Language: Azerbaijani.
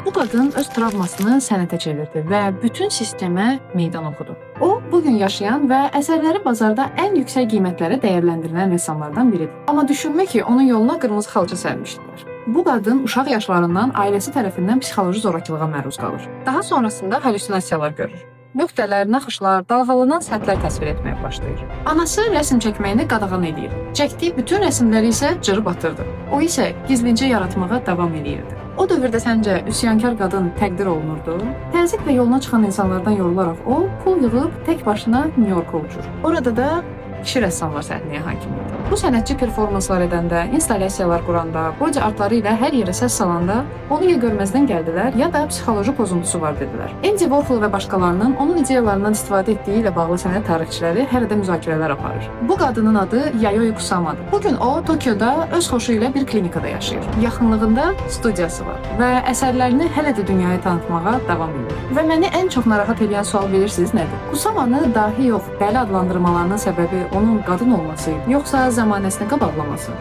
Bu qadın öz travmasını sənətə çevirdi və bütün sistemə meydan oxudu. O, bugün yaşayan və əsərləri bazarda ən yüksək qiymətlərə dəyərləndirilən rəssamlardan biridir. Amma düşünmə ki, onun yoluna qırmızı xalça sərmişdilər. Bu qadın uşaq yaşlarından ailəsi tərəfindən psixoloji zorakılığa məruz qalır. Daha sonrasında halüsinasiyalar görür. Nöqtələr, naxışlar, dalğalanan səthlər təsvir etməyə başlayır. Anası rəsm çəkməyini qadağan edir. Çəkdiyi bütün rəsmləri isə cırıb atırdı. O isə gizlincə yaratmağa davam edirdi. O dövrdə səncə üsyankar qadın təqdir olunurdu? Təzyiq və yoluna çıxan insanlardan yorularaq o, pul yığıb tək başına New Yorka uçur. Orada da kişi rəssamlar səhnəyə hakim idi. Bu sənətçi performanslar edəndə, installyasiyalar quranda, body artları ilə hər yerə səs salanda onu ya görməzdən gəldilər, ya da psixoloji pozuntusu var dedilər. Andy Warhol və başqalarının onun ideyalarından istifadə etdiyi ilə bağlı sənət tarixçiləri hər də müzakirələr aparır. Bu qadının adı Yayoi Kusamadır. Bugün o, Tokyoda öz xoşu ilə bir klinikada yaşayır. Yaxınlığında studiyası var və əsərlərini hələ də dünyaya tanıtmağa davam edir. Və məni ən çox narahat edən sual bilirsiniz nədir? Kusamanı dahi yox, bəli adlandırmalarının səbəbi onun qadın olması, yoxsa zəmanəsini qabaqlaması?